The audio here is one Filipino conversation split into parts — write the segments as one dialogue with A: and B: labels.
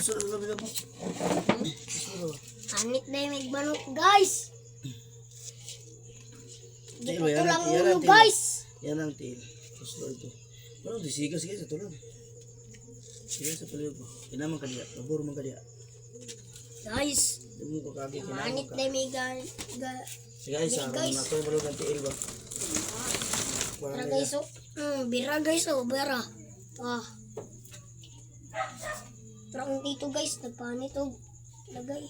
A: tusok na labi mo.
B: Anit na yung magbanok, guys.
A: Tail,
B: Ito
A: yan
B: lang
A: ang
B: ulo,
A: tail.
B: guys.
A: Yan ang tail. Tusok ito. Pero disigas guys sa tulog. Sige sa palibot mo. Kinamang kadiya. Labor man kadiya.
B: Guys,
A: Hindi mo kakagi kinamang
B: anit
A: ka.
B: na yung
A: Sige guys,
B: guys.
A: nato yung balog ng tail ba?
B: Bira, guys, oh. Bira, guys, oh. Bira. Parang dito, guys. Nagpanit, oh. Lagay.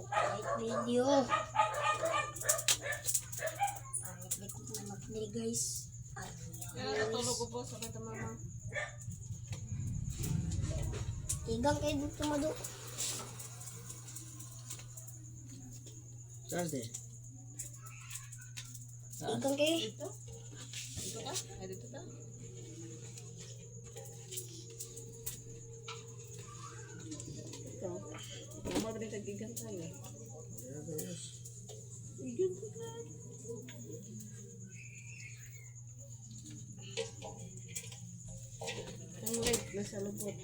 B: Like video. Panit na magdali, guys.
C: Natulog ko po sa kata mama.
B: Igang kayo dito, mado.
A: Saan siya? Saan?
B: Igang kayo.
C: Dito? Dito ka? Ay, dito ka? Ito. Mama ba rin tagigan tayo? Igan ka ka. Ang light na sa lubot.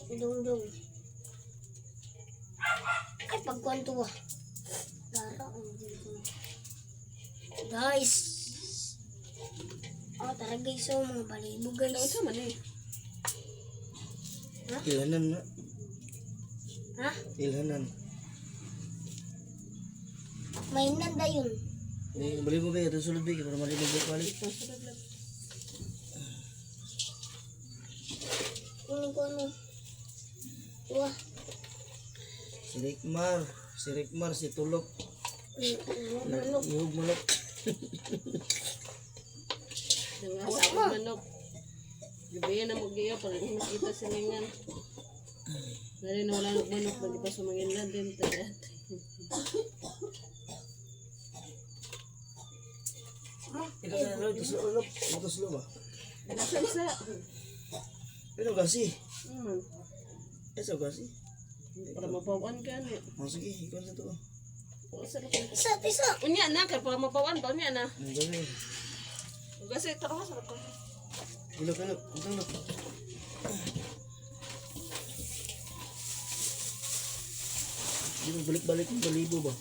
B: Dong-dong. Ay, pagkwanto ba? Dara, guys. Tara guys, oh, mga balibo
C: Ano
B: guys.
C: sa man eh?
A: Ilhanan na.
B: Ha?
A: Ilhanan.
B: May nanda yun.
A: Balik mo kayo, ito sulod bigay para malibog ba balik.
C: Pasulad lang.
B: Kunin ko ano. Wah.
A: Si Rikmar, si Tulok.
B: Manok.
A: Ihog malok.
C: Nangawa ko manok. Gabi na mag-iyo para makita sa lingan. Dali na wala manok ba di pa sumangin na din tadat.
A: Ito sa loob, ito sa loob. Ito sa loob ba?
C: Nasaan sa?
A: Pero kasi.
C: Hmm.
A: Ito kasi.
C: Para mapawan ka ni.
A: Sige, ikaw sa ito.
C: O sa loob.
B: Isa.
C: Unya na kay para mapawan ba unya na.
A: Ang gano'n.
C: Kasi tara sa loob.
A: Ilok. Hindi mo balik-balik yung balibo ba?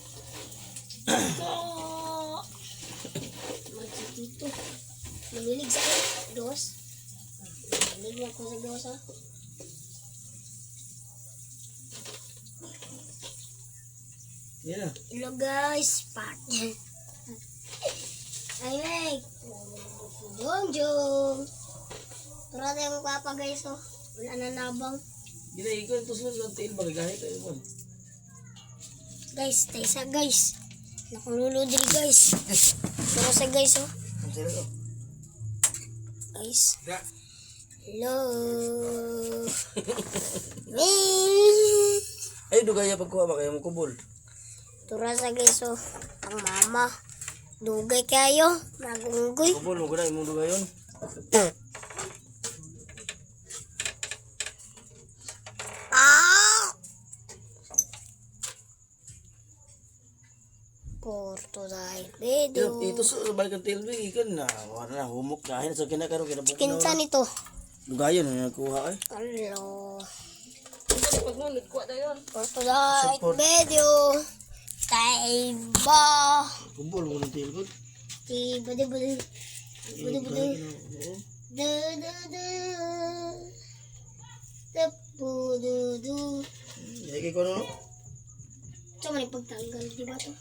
B: Dito. Namilig sa dos. Namilig ako sa dos, ha.
A: Yan na.
B: Hello guys, part. Ay, Jong. Tura tayo papa guys, oh. Wala na nabang.
A: Gina, ikaw ito sa loob ng tail ba? Kahit tayo ba?
B: Guys, tayo sa guys. Nakululo diri guys. Tura sa guys, oh.
A: Ang sila to.
B: Guys.
A: Ya.
B: Hello.
A: Ay, dugaya pagkuha ba kayo mo kubol?
B: Tura sa guys, oh. Ang mama. Dugay kayo. Nagunggoy.
A: Kubol mo guna, imong dugayon.
B: Ah! Porto dahil video.
A: Ito sa balik ang tail ba? Ikan na. Wala na, humok na. Sa kinakaroon, kinabuk na.
B: Kinsa nito?
A: Dugayon na nakuha eh.
B: Hello.
C: Pag mo nagkuha dayon.
B: Porto dahil
A: Support.
B: video. Taiba.
A: Kubol mo ng tail ko.
B: Tiba de budu. Budu. Tepududu.
A: Jadi ko no.
B: Saan man yung pagtanggal, di ba to?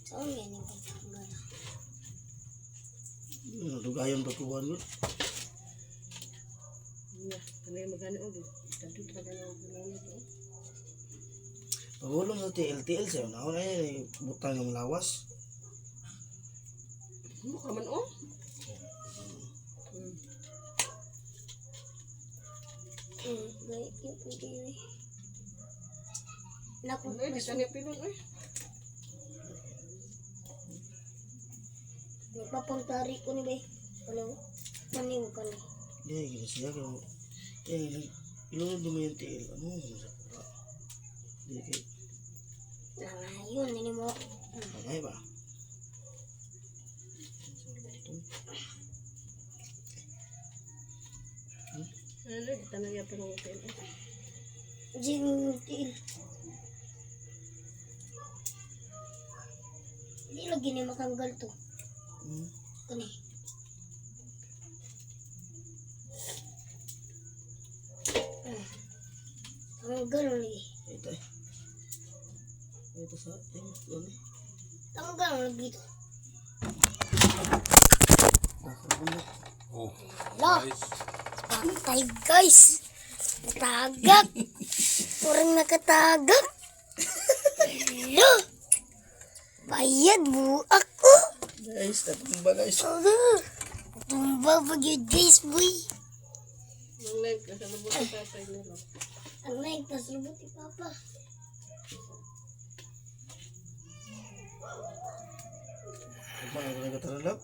B: Saan yan yung pagtanggal?
A: Dugayon pagkuha ko.
C: Ano yung magani og. Tanto ka na og.
A: Pagulong sa TL siya. Naon na yun, butang ng lawas.
C: Ano ka man oh?
B: Baik yung pagkiri. Naku,
C: Ano di tani pilon eh.
B: nagpapuntari ko ni Bay. Ano? Maniw ka ni.
A: Hindi, gila siya. Ilunod mo yung TL. Ano mo sa pura? Hindi kayo.
B: Nangayon, nini mo.
A: Ay ba?
C: Ano, tanong niya pero hotel.
B: Jintin. Hindi lagi ni makanggal to. Kani. Tanggal lagi.
A: Ito eh. Ito sa ating doon eh.
B: Tanggal lagi to.
A: Nakabunod.
B: Hala. Patay guys. Natagak. Orang nakatagak. Hala. Bayad buak ko.
A: Guys, tatumba guys.
B: Tumba pag yung guys boy.
C: Nang leg, nakalabot sa papay nila.
B: Ang naik tas lubot ni Papa.
A: Ito na nagkataralap.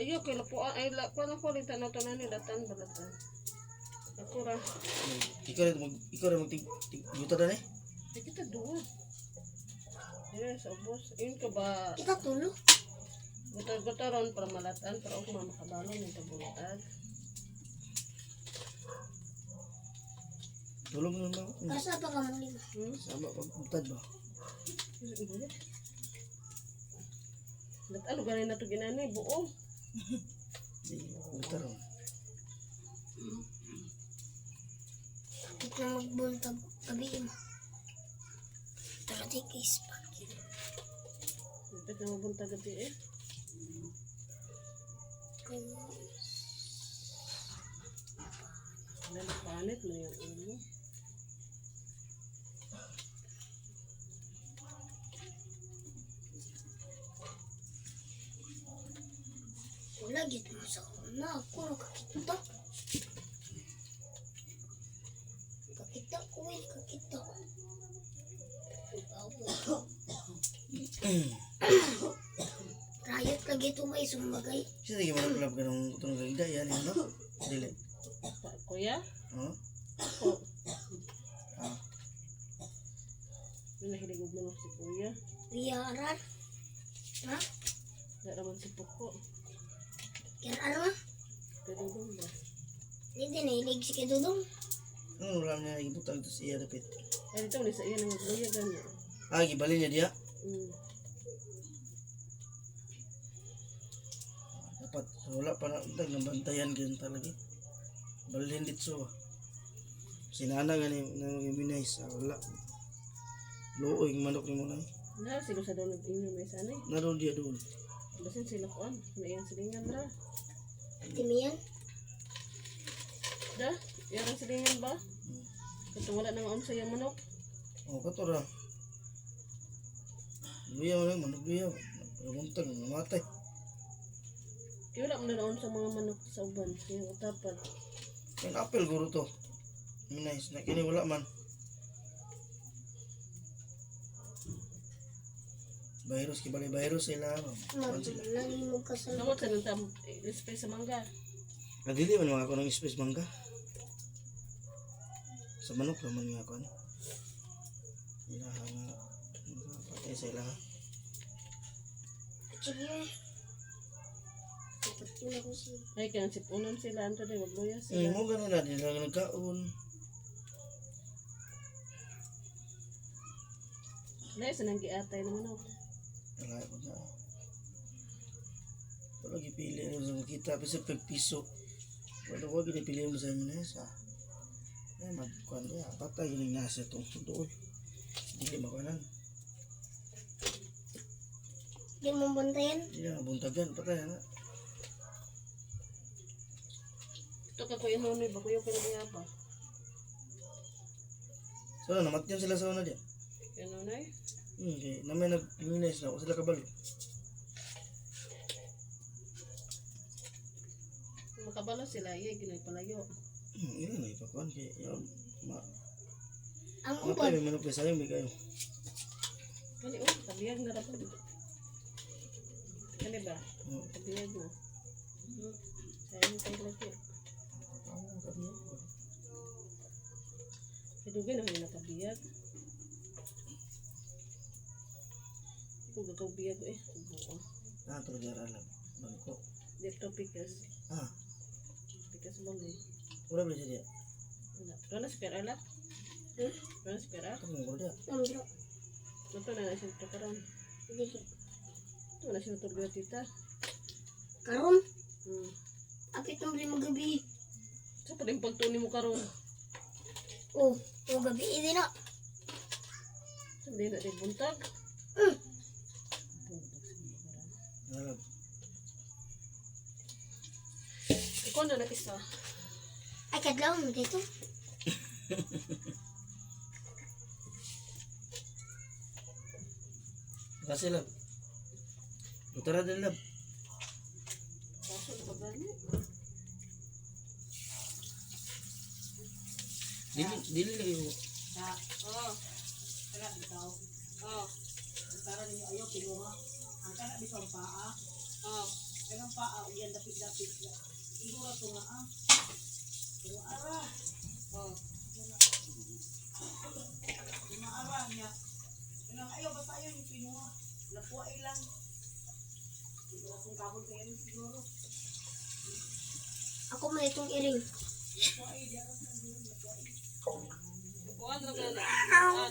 C: Ayo, kay lapuan. Ay, lapuan ako rin tanaw to na nilatan, balatan. Ako ra.
A: Ikaw rin magtiguta na eh.
C: Ay, kita doon. Yes, abos. Ayun ka ba?
B: Kita tulog.
C: Butar-butaron para malatan, para ako makabalon ng tabulatan.
A: Tulog na ba?
B: Asa pa ka mo lima?
A: Sama pagputad ba?
C: Ano ganin na ito ginanay? Buo.
A: Hindi, pagputar oh.
B: Bakit na magbuntag gabi mo? Tara di guys.
C: Bakit na mabunta gabi eh? Panit mo yung ulo.
B: Wala gitu mo sa una. Ako kakita. Kakita ko eh. Kakita. Rayot lagi ito may sumagay.
A: Siya lagi manapalap ka ng tunong gagda. Yan yung no? Dili.
C: Kuya?
A: Oh?
C: Oh.
A: Ah.
C: Nahilig mo si kuya.
B: Kuya Arar. Ha?
C: Wala naman si Puko.
B: Kuya Arar?
C: Pero doon ba?
B: Hindi nahilig si Kedudong.
A: Ano wala niya nagibutang ito siya dapit.
C: Ay, dito ni sa iya ng kuya gano'n.
A: Ah, gibalin niya diya. Dapat wala pa na nabantayan ganyan talaga. Balhin dito. Sinana nga ni minais. Wala. Looy yung manok ni mo na eh.
C: Na, sila sa doon nag-inyo may sanay.
A: Naroon dia doon.
C: Basin sila kuan. Naiyan silingan ra.
B: Timiyan.
C: Da? Yan silingan ba? Kung wala nang on sa yung manok.
A: Oh, katora. Luya mo na, manok luya. Nabuntag, namatay.
C: Kaya wala mo na on sa mga manok sa uban. Yung utapan.
A: Yung apple guro to. Minais na kini wala man. Virus kibali virus sila ano.
B: Lagi mo kasal.
C: Namot sa nang tam. Ispay sa mangga.
A: Nadili man mga ako ng space mangga. Sa manok naman nga ako ano. Ilaha nga. Patay sa ilaha.
B: Sige. Kapatid ako si.
C: Ay, kaya sipunan sila. Anto na, magluya sila.
A: Mo ganun na din lang nagkaon.
C: Dahil sa nang giatay naman ako.
A: Wala ko na. Wala gipili rin sa makita. Bisa pagpiso. Wala ko ginipili mo sa Minais ah. Ay, magkuhan niya. Patay yung nasa itong doon. Hindi makanan.
B: Di mo bantayan.
A: Hindi na buntagan. Patay na.
C: Ito ka kuya nonoy. Bago yung kanina pa.
A: So, namatyan sila sa una diyan.
C: Kaya nonoy.
A: Okay. Na may nag-Minais na ako sila kabalo.
C: Makabalo sila. Iya, ginoy palayo.
A: Ilan na ipakuhan. Kaya yun.
B: Ang
A: Matay
B: uban.
A: may manok kayo may kayo.
C: Kani, kabiyag na dapat. Kani ba?
A: Oo.
C: Kabiyag na. Sayang tayo lagi. Kadugay na may nakabiyag. Kung gagawbiyag eh. Buo.
A: Ah, tulad yan alam. Bangko.
C: Dito pikas.
A: Ah,
C: Pikas mo eh.
A: Wala ba siya?
C: Wala si Pera la? Wala si Pera?
A: Kamu ko dia.
B: Nandro.
C: Ito na siya prekaran.
B: Dili.
C: Ito na siya matulog na tita.
B: Karon,
C: Hmm.
B: apit mo rin magabi.
C: Sa pa rin pagtuni mo karon.
B: Oh, gabi din na.
C: Hindi na din buntag.
A: Wala.
C: Ikaw na isa.
B: Ay, kadlaw mo dito.
A: Kasi lab. Utara din lab.
C: Kaso na pagdali.
A: Dili lagi mo.
C: Oh. Kaya bitaw. Oh. Para ninyo ayaw kinuha. Ang kana bisang paa. Oh. Kanang paa uyan dapit-dapit. Igura to nga ah. Pero ara. Oh. Ara niya. Kanang ayaw basta ayaw yung kinuha. Nakuha lang. Siguro kung kabog kayo siguro.
B: Ako man itong iring.
C: Kuan ra kana.
B: Oh.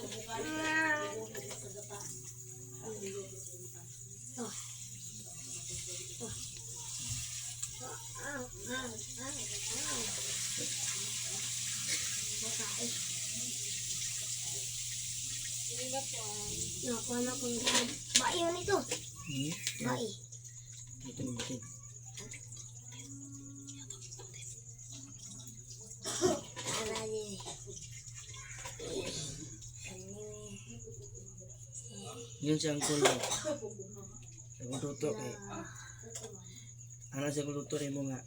B: Nakuha na kong bai yun ito. Bai.
A: Ito yung bitin. Yun siyang kulo. Ang luto kay ana siya luto rin mo nga.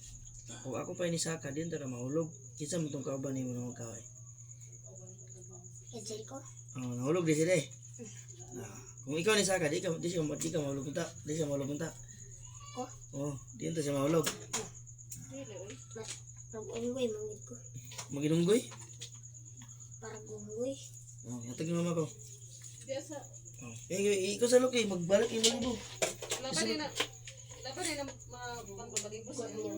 A: Kung ako pa inisaka din tara mahulog. Kinsa mo tong kauban nimo nang kaway.
B: Kajay ko.
A: Oh, nahulog di sila eh. Kung ikaw nisaka di ka mahulog unta. Di siya mahulog unta.
B: Ko?
A: Oh, di unta siya mahulog.
B: Pag-unggoy, mangit ko.
A: Maginunggoy?
B: Para gunggoy.
A: Oh, yatag yung mama ko.
C: Biasa.
A: Oh. Ikaw sa loob magbalik yung libo.
C: Laban din na. Laban din na mapapabalik sa inyo.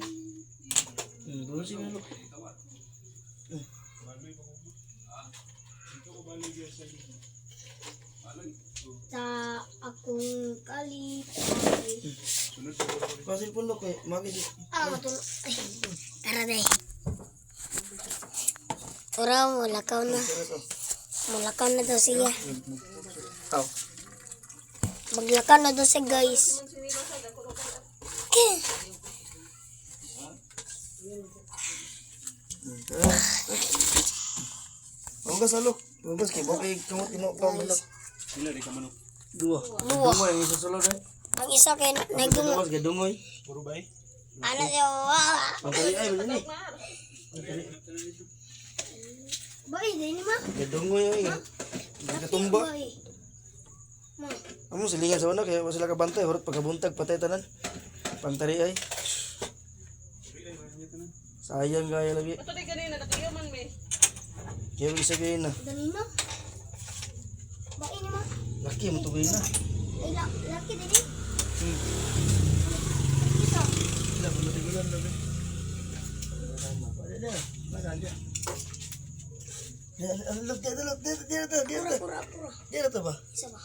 A: Doon siya loob.
B: Sa akong kalipay.
A: Kasi pundok eh, magis.
B: Matulog. Ay, tara day. Ura, mulakaw na. Mulakaw na daw siya.
A: Aw.
B: Maglakaw na daw siya, guys.
A: Huwag sa loob. Huwag kay bukay kamot pa manok.
D: Sila di ka manok.
A: Dua.
B: Dua.
A: Dungoy ang isa sulod eh.
B: Ang isa kay nagdungo.
A: Dungoy, dungoy.
D: Puro bay.
B: Ano siya, wala.
A: Ang tali ay bali ni.
B: Boy, din ma.
A: Dungoy ay. Nagatumba.
B: Boy. Ma.
A: Amo silingan sa una kaya wala sila kabantay horot pagkabuntag patay tanan. Pangtari ay. Sayang gaya lagi.
C: Ato di ganina nakayaman me.
A: Kaya isa kayo na.
B: Dali ma. Bain ni ma.
A: Laki mo tuloy na.
B: Ay, laki din eh. Isa.
A: Sila mo natigulan na. Pada dia. Mana dia? Dia look dia.
B: Pura.
A: Dia ba?
B: Isa ba?